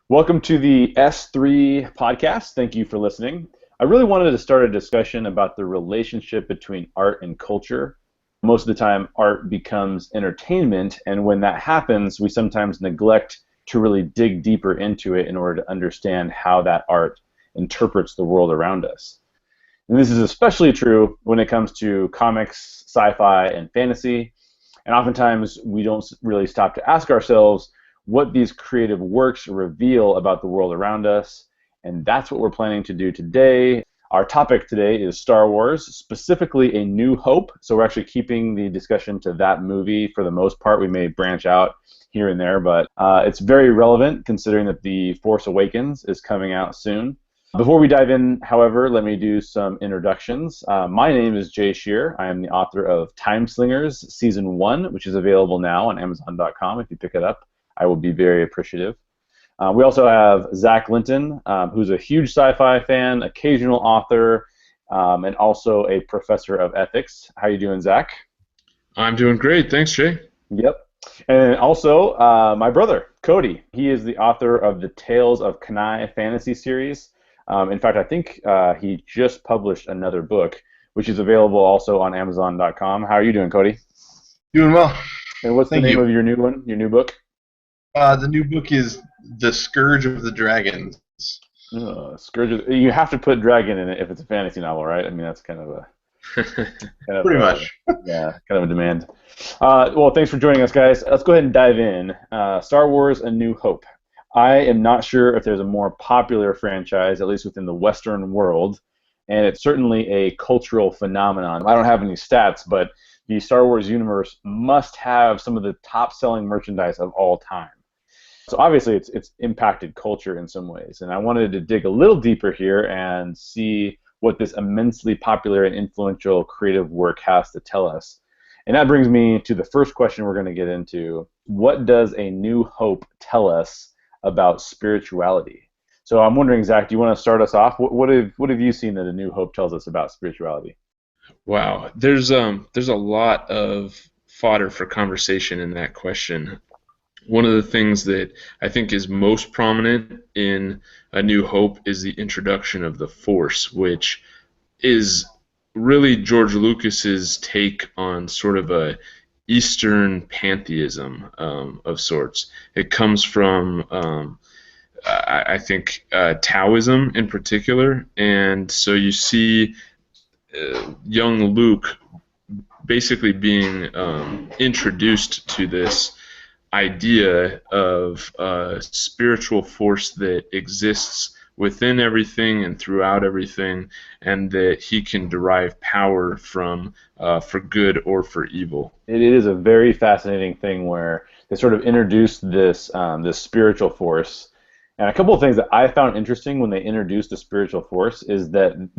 Welcome to the S3 podcast. Thank you for listening. I really wanted to start a discussion about the relationship between art and culture. Most of the time, art becomes entertainment, and when that happens, we sometimes neglect to really dig deeper into it in order to understand how that art interprets the world around us. And this is especially true when it comes to comics, sci-fi, and fantasy. And oftentimes, we don't really stop to ask ourselves what these creative works reveal about the world around us. And that's what we're planning to do today. Our topic today is Star Wars, specifically A New Hope. So we're actually keeping the discussion to that movie for the most part. We may branch out here and there, but it's very relevant considering that The Force Awakens is coming out soon. Before we dive in, however, let me do some introductions. My name is Jay Shear. I am the author of Time Slingers Season 1, which is available now on Amazon.com if you pick it up. I will be very appreciative. We also have Zach Linton, who's a huge sci-fi fan, occasional author, and also a professor of ethics. How you doing, Zach? I'm doing great. Thanks, Jay. Yep. And also my brother, Cody. He is the author of the Tales of Kenai fantasy series. In fact, I think he just published another book, which is available also on Amazon.com. How are you doing, Cody? Doing well. And what's the name of your new one, your new book? The new book is The Scourge of the Dragons. You have to put dragon in it if it's a fantasy novel, right? I mean, that's kind of a... Pretty much. Yeah, kind of a demand. Well, thanks for joining us, guys. Let's go ahead and dive in. Star Wars: A New Hope. I am not sure if there's a more popular franchise, at least within the Western world, and it's certainly a cultural phenomenon. I don't have any stats, but the Star Wars universe must have some of the top-selling merchandise of all time. So obviously it's impacted culture in some ways, and I wanted to dig a little deeper here and see what this immensely popular and influential creative work has to tell us. And that brings me to the first question we're going to get into. What does A New Hope tell us about spirituality? So I'm wondering, Zach, do you want to start us off? What have you seen that A New Hope tells us about spirituality? Wow, there's a lot of fodder for conversation in that question. One of the things that I think is most prominent in A New Hope is the introduction of the Force, which is really George Lucas's take on sort of a Eastern pantheism of sorts. It comes from, I think, Taoism in particular, and so you see young Luke basically being introduced to this idea of a spiritual force that exists within everything and throughout everything, and that he can derive power from for good or for evil. It is a very fascinating thing where they sort of introduced this this spiritual force. And a couple of things that I found interesting when they introduced the spiritual force is that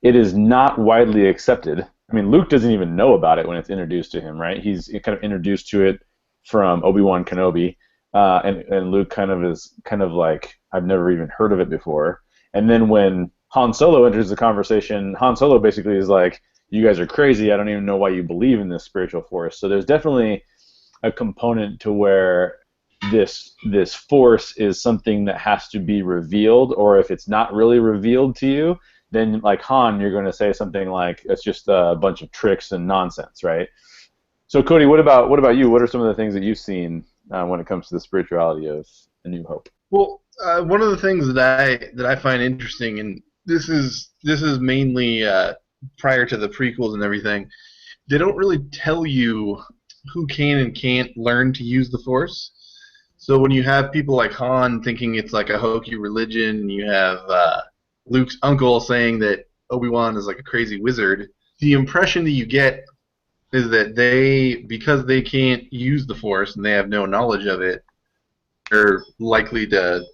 it is not widely accepted. I mean, Luke doesn't even know about it when it's introduced to him, right? He's kind of introduced to it from Obi-Wan Kenobi, and Luke is like, I've never even heard of it before. And then when Han Solo enters the conversation, Han Solo basically is like, you guys are crazy, I don't even know why you believe in this spiritual force. So there's definitely a component to where this force is something that has to be revealed, or if it's not really revealed to you, then like Han, you're going to say something like, it's just a bunch of tricks and nonsense, right? So Cody, what about you? What are some of the things that you've seen when it comes to the spirituality of A New Hope? Well, one of the things that I find interesting, and this is mainly prior to the prequels and everything, they don't really tell you who can and can't learn to use the Force. So when you have people like Han thinking it's like a hokey religion, you have Luke's uncle saying that Obi-Wan is like a crazy wizard, the impression that you get is that because they can't use the Force and they have no knowledge of it, they're likely to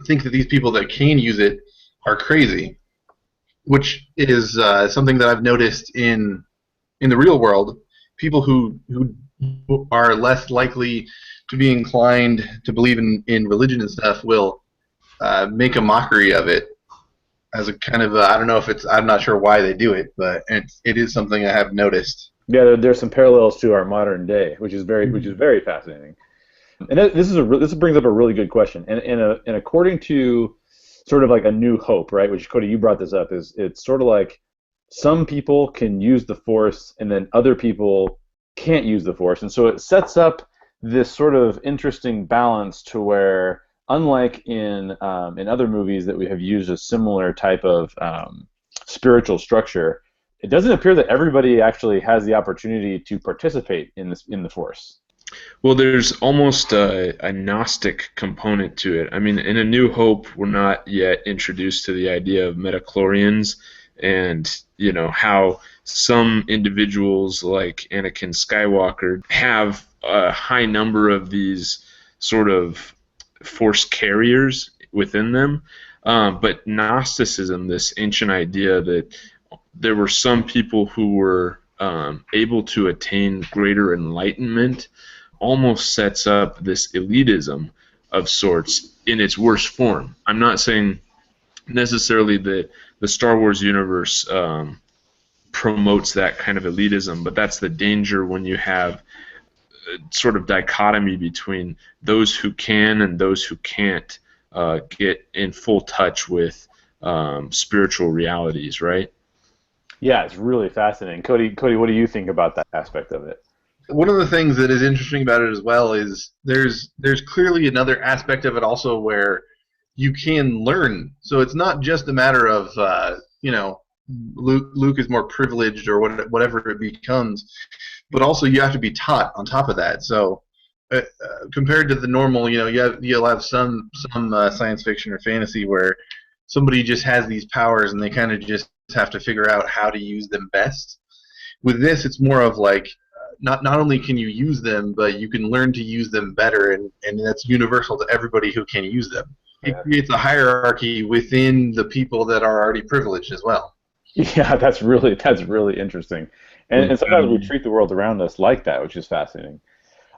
think that these people that can use it are crazy, which is something that I've noticed in the real world. People who are less likely to be inclined to believe in religion and stuff will make a mockery of it as a kind of I don't know if it's, I'm not sure why they do it, but it is something I have noticed. Yeah, there's some parallels to our modern day, which is very fascinating. And this brings up a really good question. And according to sort of like A New Hope, right? Which Cody, you brought this up. Is it's sort of like some people can use the Force, and then other people can't use the Force, and so it sets up this sort of interesting balance to where, unlike in other movies that we have used a similar type of spiritual structure, it doesn't appear that everybody actually has the opportunity to participate in the Force. Well, there's almost a Gnostic component to it. I mean, in A New Hope, we're not yet introduced to the idea of midichlorians, and how some individuals like Anakin Skywalker have a high number of these sort of Force carriers within them. But Gnosticism, this ancient idea that there were some people who were able to attain greater enlightenment, almost sets up this elitism of sorts in its worst form. I'm not saying necessarily that the Star Wars universe promotes that kind of elitism, but that's the danger when you have a sort of dichotomy between those who can and those who can't get in full touch with spiritual realities, right? Yeah, it's really fascinating. Cody, what do you think about that aspect of it? One of the things that is interesting about it as well is there's clearly another aspect of it also where you can learn. So it's not just a matter of Luke is more privileged or whatever it becomes, but also you have to be taught on top of that. So compared to the normal, you'll have some science fiction or fantasy where somebody just has these powers and they kind of just have to figure out how to use them best. With this, it's more of like not only can you use them, but you can learn to use them better, and that's universal to everybody who can use them. It creates a hierarchy within the people that are already privileged as well. Yeah, that's really interesting. And sometimes we treat the world around us like that, which is fascinating.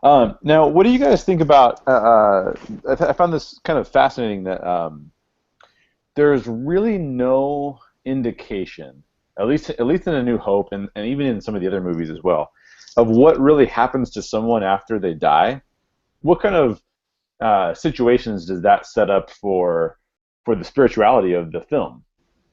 Now, what do you guys think about? I found this kind of fascinating that there's really no indication, at least in A New Hope, and even in some of the other movies as well, of what really happens to someone after they die. What kind of situations does that set up for the spirituality of the film?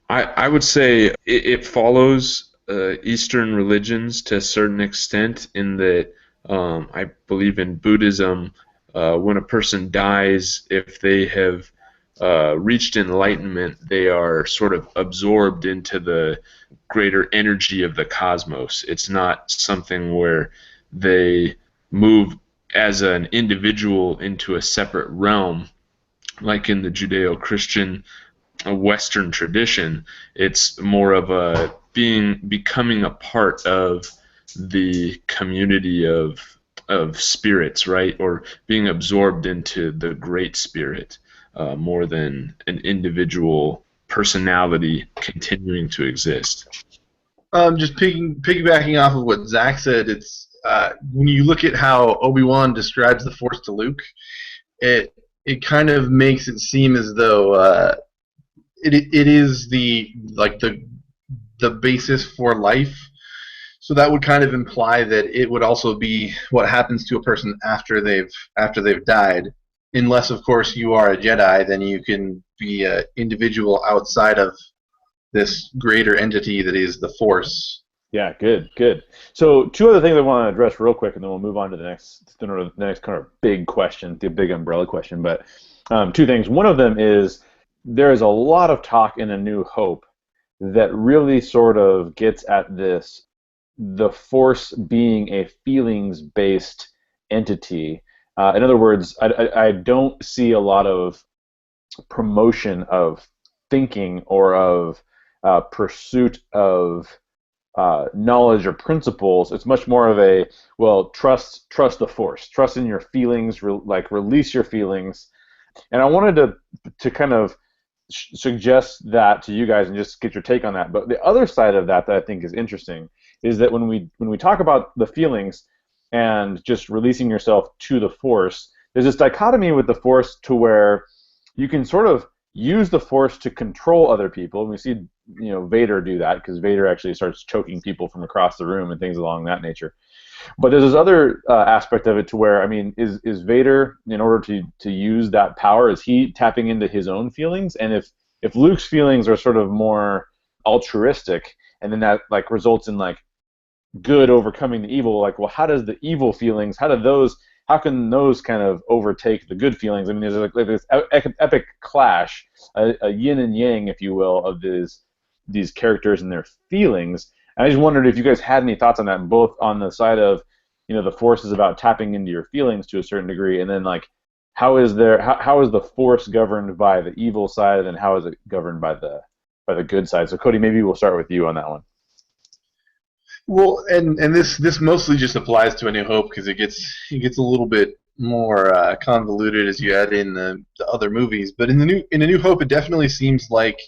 I would say it follows Eastern religions to a certain extent, in that I believe in Buddhism, when a person dies, if they have reached enlightenment, they are sort of absorbed into the greater energy of the cosmos. It's not something where they move as an individual into a separate realm, like in the Judeo-Christian Western tradition. It's more of a becoming a part of the community of spirits, right? Or being absorbed into the Great Spirit, more than an individual personality continuing to exist. Just piggybacking off of what Zach said, it's when you look at how Obi-Wan describes the Force to Luke, it kind of makes it seem as though it is the basis for life. So that would kind of imply that it would also be what happens to a person after they've died. Unless, of course, you are a Jedi, then you can be an individual outside of this greater entity that is the Force. Yeah, good. So two other things I want to address real quick, and then we'll move on to the next kind of big question, the big umbrella question. But two things. One of them is there is a lot of talk in A New Hope that really sort of gets at this, the Force being a feelings-based entity. In other words, I don't see a lot of promotion of thinking or of pursuit of knowledge or principles. It's much more of a, well, trust the Force, trust in your feelings, release your feelings. And I wanted to kind of suggest that to you guys and just get your take on that. But the other side of that I think is interesting is that when we talk about the feelings and just releasing yourself to the Force, there's this dichotomy with the Force to where you can sort of use the Force to control other people. And we see, Vader do that because Vader actually starts choking people from across the room and things along that nature. But there's this other aspect of it to where, I mean, is Vader, in order to use that power, is he tapping into his own feelings? And if Luke's feelings are sort of more altruistic, and then that like results in like good overcoming the evil, like, well, how does the evil feelings, how can those kind of overtake the good feelings? I mean, there's like this epic clash, a yin and yang, if you will, of these characters and their feelings. And I just wondered if you guys had any thoughts on that, both on the side of, the Force is about tapping into your feelings to a certain degree, and then like how is the Force governed by the evil side, and then how is it governed by the good side? So Cody, maybe we'll start with you on that one. Well, and this mostly just applies to A New Hope because it gets a little bit more convoluted as you add in the other movies. But in A New Hope, it definitely seems like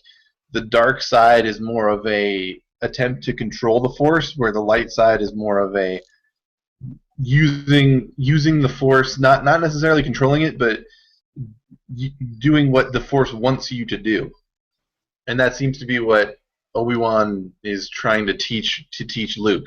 the dark side is more of a attempt to control the Force, where the light side is more of a using the Force, not necessarily controlling it, but doing what the Force wants you to do. And that seems to be what Obi-Wan is trying to teach Luke.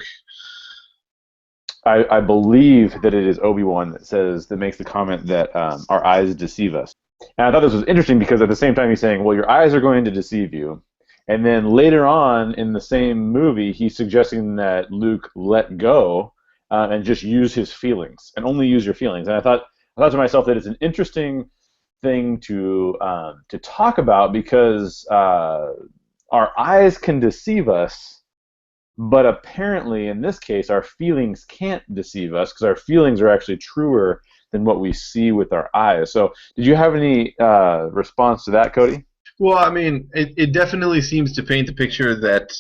I believe that it is Obi-Wan that makes the comment that our eyes deceive us. And I thought this was interesting because at the same time he's saying, well, your eyes are going to deceive you. And then later on in the same movie, he's suggesting that Luke let go and just use his feelings, and only use your feelings. And I thought to myself that it's an interesting thing to talk about because our eyes can deceive us, but apparently in this case our feelings can't deceive us because our feelings are actually truer than what we see with our eyes. So did you have any response to that, Cody? Well, I mean, it definitely seems to paint the picture that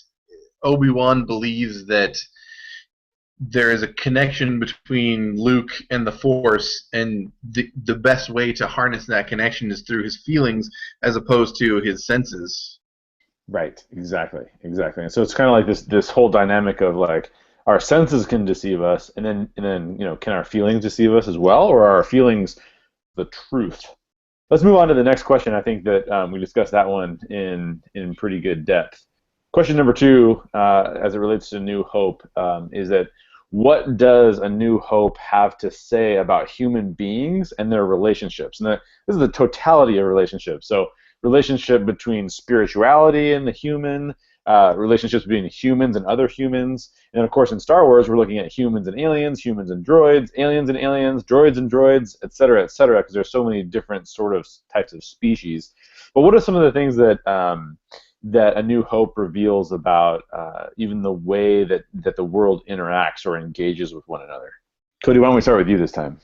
Obi-Wan believes that there is a connection between Luke and the Force, and the best way to harness that connection is through his feelings as opposed to his senses. Right, exactly. And so it's kind of like this whole dynamic of like our senses can deceive us, and then can our feelings deceive us as well, or are our feelings the truth? Let's move on to the next question. I think that we discussed that one in pretty good depth. Question number 2, as it relates to New Hope, is that what does A New Hope have to say about human beings and their relationships? And this is the totality of relationships. So relationship between spirituality and the human, relationships between humans and other humans, and of course in Star Wars we're looking at humans and aliens, humans and droids, aliens and aliens, droids and droids, etc., because there's so many different sort of types of species. But what are some of the things that that A New Hope reveals about even the way that the world interacts or engages with one another? Cody, why don't we start with you this time?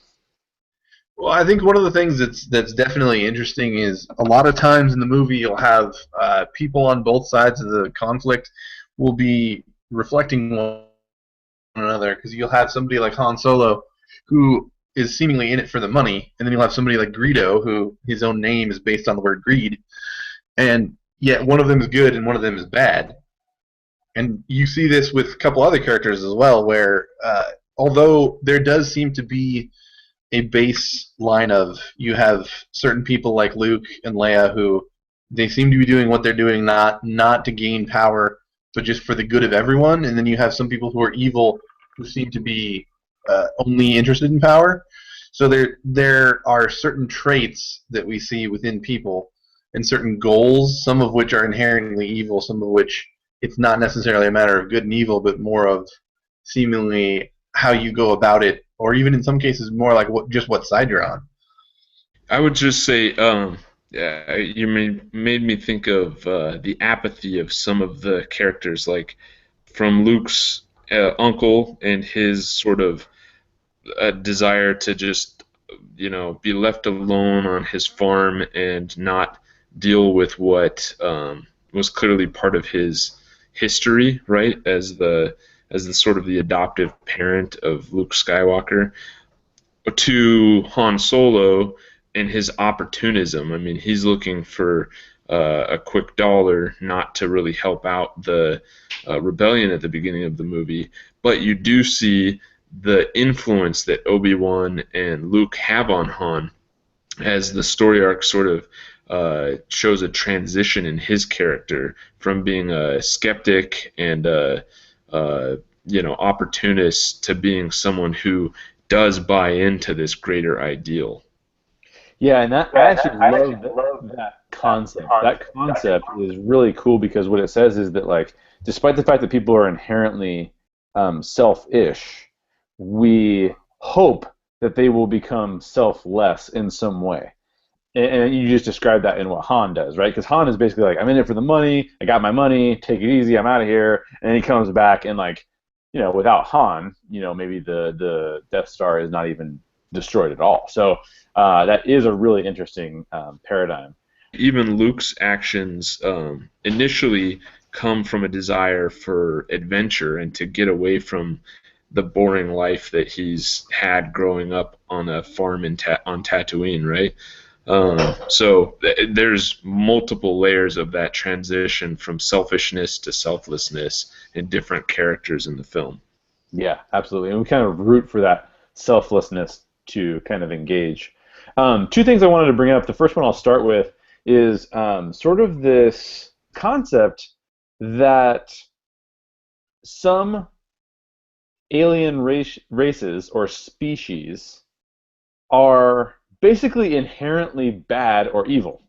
Well, I think one of the things that's definitely interesting is a lot of times in the movie you'll have people on both sides of the conflict will be reflecting one another, because you'll have somebody like Han Solo who is seemingly in it for the money, and then you'll have somebody like Greedo who his own name is based on the word greed, and yet one of them is good and one of them is bad. And you see this with a couple other characters as well, where although there does seem to be a baseline of you have certain people like Luke and Leia who they seem to be doing what they're doing not to gain power, but just for the good of everyone. And then you have some people who are evil who seem to be only interested in power. So there are certain traits that we see within people and certain goals, some of which are inherently evil, some of which it's not necessarily a matter of good and evil, but more of seemingly how you go about it, or even in some cases more like what side you're on. I would just say, you made me think of the apathy of some of the characters, like from Luke's uncle and his sort of desire to just, be left alone on his farm and not deal with what was clearly part of his history, right, as the sort of the adoptive parent of Luke Skywalker, to Han Solo and his opportunism. I mean, he's looking for a quick dollar, not to really help out the rebellion at the beginning of the movie. But you do see the influence that Obi-Wan and Luke have on Han as the story arc sort of shows a transition in his character from being a skeptic and opportunist to being someone who does buy into this greater ideal. Yeah, and that I actually love that concept. That concept is really cool because what it says is that, like, despite the fact that people are inherently selfish, we hope that they will become selfless in some way. And you just described that in what Han does, right? Because Han is basically like, I'm in it for the money. I got my money. Take it easy. I'm out of here. And then he comes back and, like, without Han, maybe the Death Star is not even destroyed at all. So that is a really interesting paradigm. Even Luke's actions initially come from a desire for adventure and to get away from the boring life that he's had growing up on a farm on Tatooine, right? So there's multiple layers of that transition from selfishness to selflessness in different characters in the film. Yeah, absolutely. And we kind of root for that selflessness to kind of engage. Two things I wanted to bring up. The first one I'll start with is sort of this concept that some alien races or species are basically inherently bad or evil.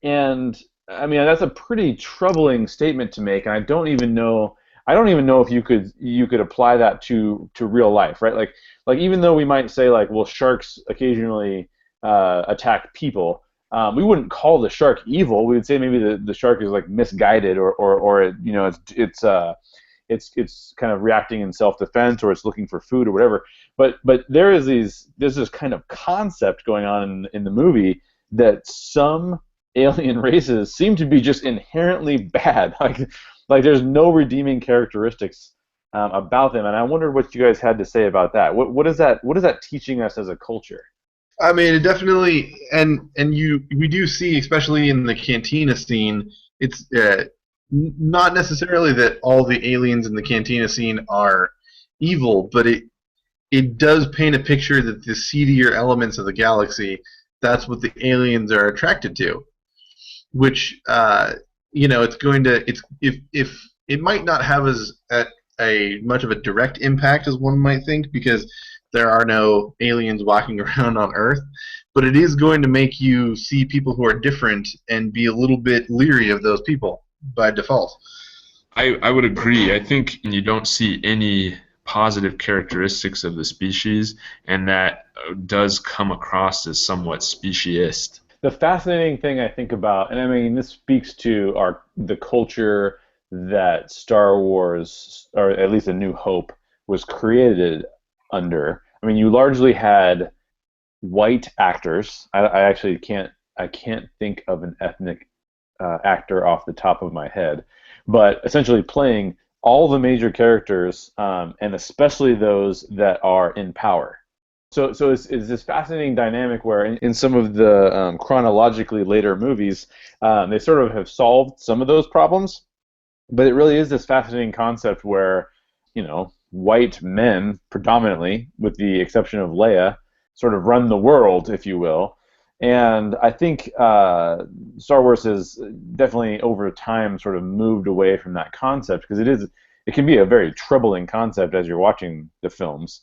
And I mean, that's a pretty troubling statement to make, and I don't even know if you could apply that to real life, right? Like even though we might say, like, well, sharks occasionally attack people, we wouldn't call the shark evil. We would say maybe the shark is, like, misguided, or it's kind of reacting in self-defense, or it's looking for food or whatever. But there's this kind of concept going on in the movie that some alien races seem to be just inherently bad. Like there's no redeeming characteristics about them, and I wondered what you guys had to say about that. What is that teaching us as a culture? I mean, it definitely, we do see, especially in the cantina scene, it's not necessarily that all the aliens in the cantina scene are evil, but it does paint a picture that the seedier elements of the galaxy, that's what the aliens are attracted to, which it's going to if it might not have as a much of a direct impact as one might think, because there are no aliens walking around on Earth, but it is going to make you see people who are different and be a little bit leery of those people by default. I would agree. I think you don't see any positive characteristics of the species, and that does come across as somewhat speciesist. The fascinating thing I think about, and I mean, this speaks to the culture that Star Wars, or at least A New Hope, was created under. I mean, you largely had white actors. I actually can't think of an ethnic actor off the top of my head, but essentially playing all the major characters, and especially those that are in power. So it's this fascinating dynamic where in some of the chronologically later movies, they sort of have solved some of those problems, but it really is this fascinating concept where, white men predominantly, with the exception of Leia, sort of run the world, if you will. And I think Star Wars has definitely over time sort of moved away from that concept, because it can be a very troubling concept as you're watching the films.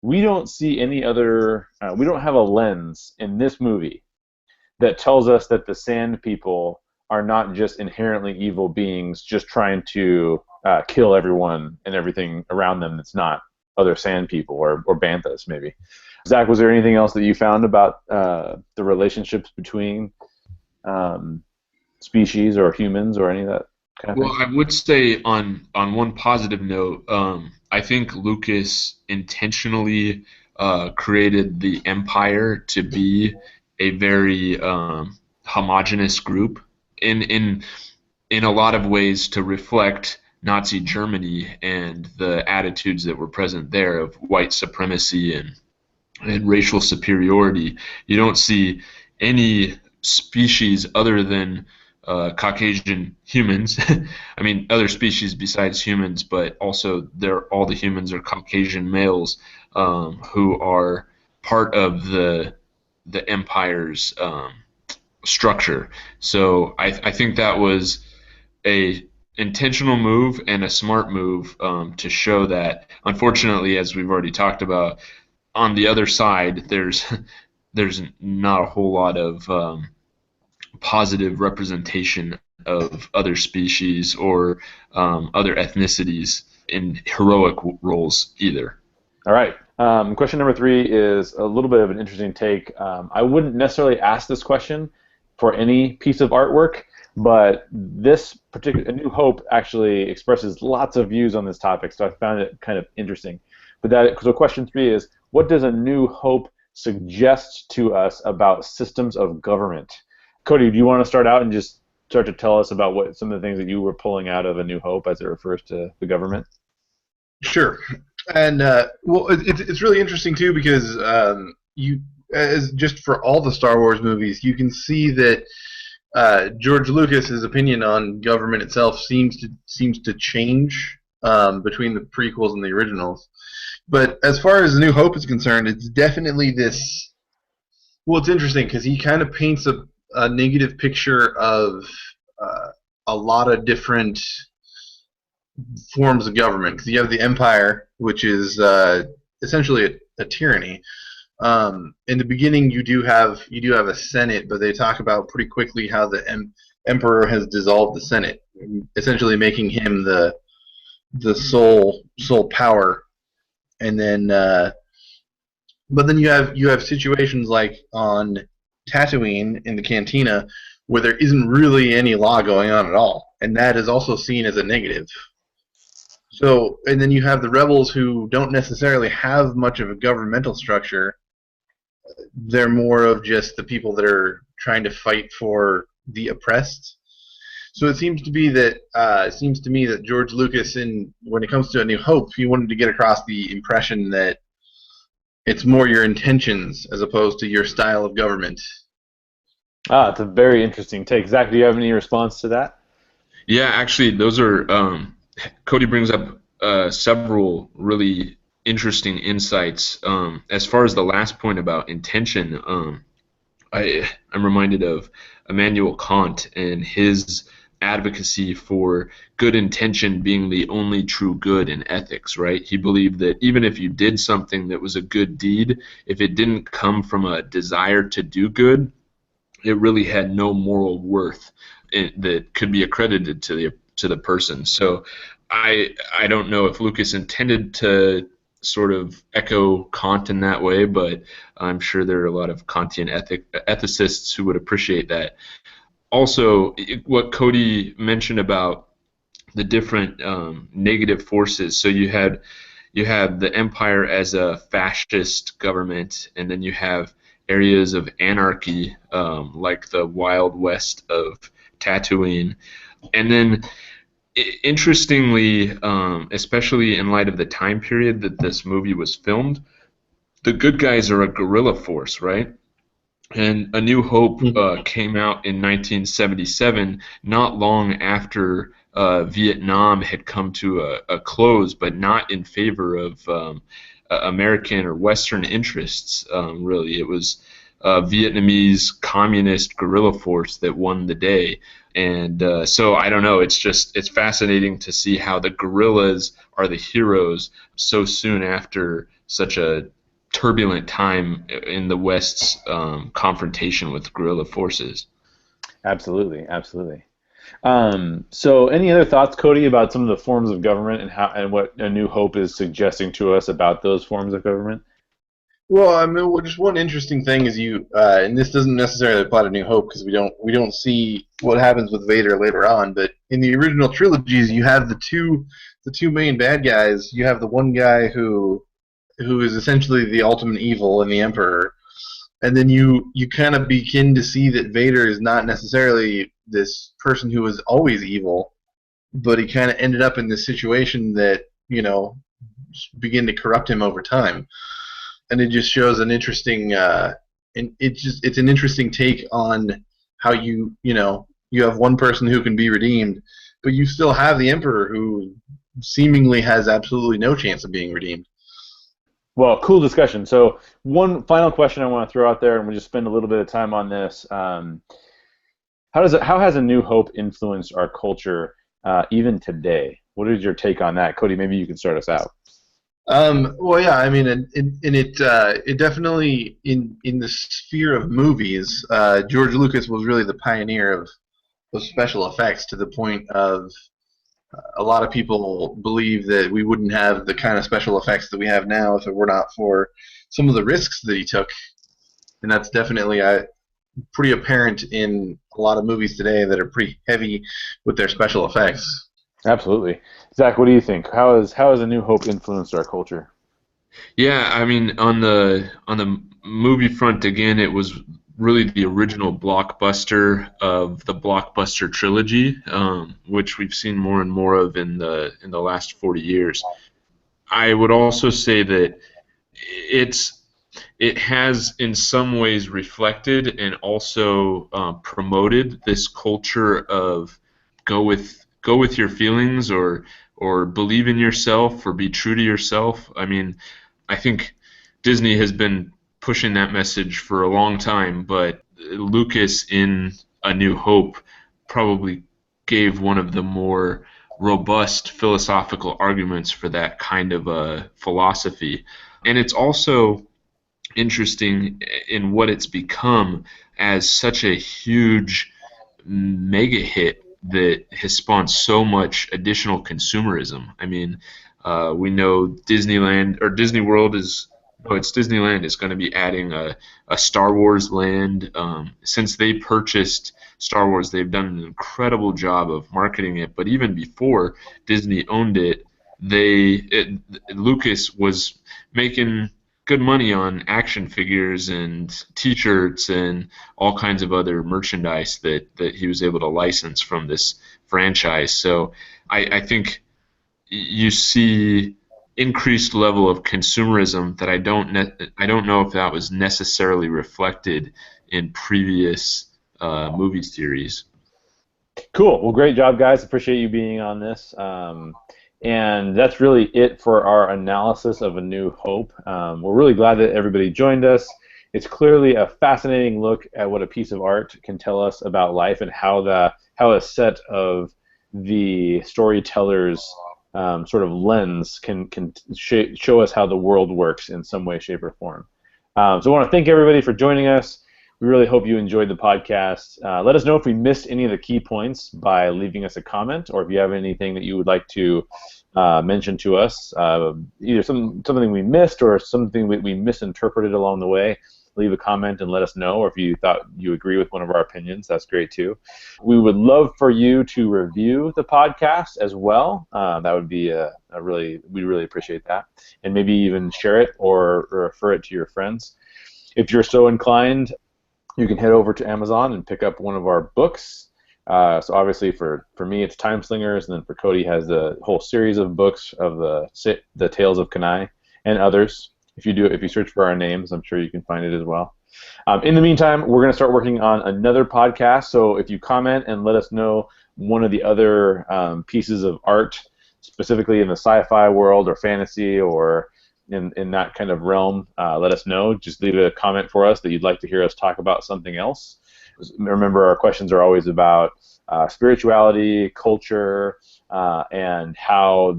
We don't see any other, we don't have a lens in this movie that tells us that the Sand People are not just inherently evil beings just trying to kill everyone and everything around them that's not other Sand People or Banthas, maybe. Zach, was there anything else that you found about the relationships between species or humans or any of that kind of thing? Well, I would say on one positive note, I think Lucas intentionally created the Empire to be a very homogenous group in a lot of ways to reflect Nazi Germany and the attitudes that were present there of white supremacy and racial superiority. You don't see any species other than Caucasian humans. I mean, other species besides humans, but also all the humans are Caucasian males who are part of the Empire's structure. So I think that was a intentional move and a smart move to show that, unfortunately, as we've already talked about, on the other side, there's not a whole lot of positive representation of other species or other ethnicities in heroic roles either. All right. Question number 3 is a little bit of an interesting take. I wouldn't necessarily ask this question for any piece of artwork, but this particular A New Hope actually expresses lots of views on this topic, so I found it kind of interesting. So question 3 is, what does A New Hope suggest to us about systems of government? Cody, do you want to start out and just start to tell us about what some of the things that you were pulling out of A New Hope as it refers to the government? Sure. And well, it's really interesting too because as just for all the Star Wars movies, you can see that George Lucas's opinion on government itself seems to change between the prequels and the originals. But as far as A New Hope is concerned, it's definitely this. Well, it's interesting because he kind of paints a negative picture of a lot of different forms of government. Because you have the Empire, which is essentially a tyranny. In the beginning, you do have a Senate, but they talk about pretty quickly how the Emperor has dissolved the Senate, essentially making him the sole power. And then, but then you have situations like on Tatooine in the Cantina, where there isn't really any law going on at all, and that is also seen as a negative. So, and then you have the rebels who don't necessarily have much of a governmental structure. They're more of just the people that are trying to fight for the oppressed. So it seems to me that George Lucas, when it comes to A New Hope, he wanted to get across the impression that it's more your intentions as opposed to your style of government. It's a very interesting take. Zach, do you have any response to that? Yeah, actually, those are Cody brings up several really interesting insights. As far as the last point about intention, I'm reminded of Immanuel Kant and his advocacy for good intention being the only true good in ethics, right? He believed that even if you did something that was a good deed, if it didn't come from a desire to do good, it really had no moral worth that could be accredited to the person. So I don't know if Lucas intended to sort of echo Kant in that way, but I'm sure there are a lot of Kantian ethicists who would appreciate that. Also, what Cody mentioned about the different negative forces. So you have the Empire as a fascist government, and then you have areas of anarchy, like the Wild West of Tatooine. And then, interestingly, especially in light of the time period that this movie was filmed, the good guys are a guerrilla force, right? And A New Hope came out in 1977, not long after Vietnam had come to a close, but not in favor of American or Western interests, really. It was a Vietnamese communist guerrilla force that won the day. And so I don't know, it's fascinating to see how the guerrillas are the heroes so soon after such a turbulent time in the West's confrontation with guerrilla forces. Absolutely, absolutely. So any other thoughts, Cody, about some of the forms of government and what A New Hope is suggesting to us about those forms of government? Well, I mean, just one interesting thing is and this doesn't necessarily apply to New Hope because we don't see what happens with Vader later on. But in the original trilogies, you have the two main bad guys. You have the one guy who is essentially the ultimate evil in the Emperor, and then you kind of begin to see that Vader is not necessarily this person who was always evil, but he kind of ended up in this situation that begin to corrupt him over time. And it just shows an interesting, it's an interesting take on how you have one person who can be redeemed, but you still have the Emperor who seemingly has absolutely no chance of being redeemed. Well, cool discussion. So one final question I want to throw out there, and we'll just spend a little bit of time on this. How has A New Hope influenced our culture even today? What is your take on that, Cody? Maybe you can start us out. Well, yeah, I mean, it definitely in the sphere of movies, George Lucas was really the pioneer of special effects to the point of a lot of people believe that we wouldn't have the kind of special effects that we have now if it were not for some of the risks that he took, and that's definitely pretty apparent in a lot of movies today that are pretty heavy with their special effects. Absolutely. Zach, what do you think? How has A New Hope influenced our culture? Yeah, I mean, on the movie front, again, it was really the original blockbuster of the blockbuster trilogy, which we've seen more and more of in the last 40 years. I would also say that it's it has in some ways reflected and also promoted this culture of go with your feelings, or believe in yourself, or be true to yourself. I mean, I think Disney has been pushing that message for a long time, but Lucas in A New Hope probably gave one of the more robust philosophical arguments for that kind of a philosophy. And it's also interesting in what it's become as such a huge mega hit that has spawned so much additional consumerism. I mean, we know Disneyland or Disney World is. No, it's Disneyland is going to be adding a Star Wars land. Since they purchased Star Wars, they've done an incredible job of marketing it. But even before Disney owned it, Lucas was making good money on action figures and T-shirts and all kinds of other merchandise that he was able to license from this franchise. So I think you see increased level of consumerism that I don't know if that was necessarily reflected in previous movie series. Cool. Well, great job, guys. Appreciate you being on this. And that's really it for our analysis of A New Hope. We're really glad that everybody joined us. It's clearly a fascinating look at what a piece of art can tell us about life, and how a set of the storytellers' sort of lens can show us how the world works in some way, shape, or form. So I want to thank everybody for joining us. We really hope you enjoyed the podcast. Let us know if we missed any of the key points by leaving us a comment, or if you have anything that you would like to mention to us, either something we missed or something we misinterpreted along the way. Leave a comment and let us know, or if you thought you agree with one of our opinions, that's great too. We would love for you to review the podcast as well. That would be we really appreciate that, and maybe even share it or refer it to your friends. If you're so inclined, you can head over to Amazon and pick up one of our books. So obviously for me it's Time Slingers, and then for Cody has the whole series of books of the Tales of Kenai and others. If you search for our names, I'm sure you can find it as well. In the meantime, we're going to start working on another podcast. So if you comment and let us know one of the other pieces of art, specifically in the sci-fi world or fantasy or in that kind of realm, let us know. Just leave a comment for us that you'd like to hear us talk about something else. Remember, our questions are always about spirituality, culture, and how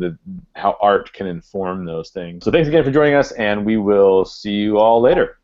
art can inform those things. So thanks again for joining us, and we will see you all later.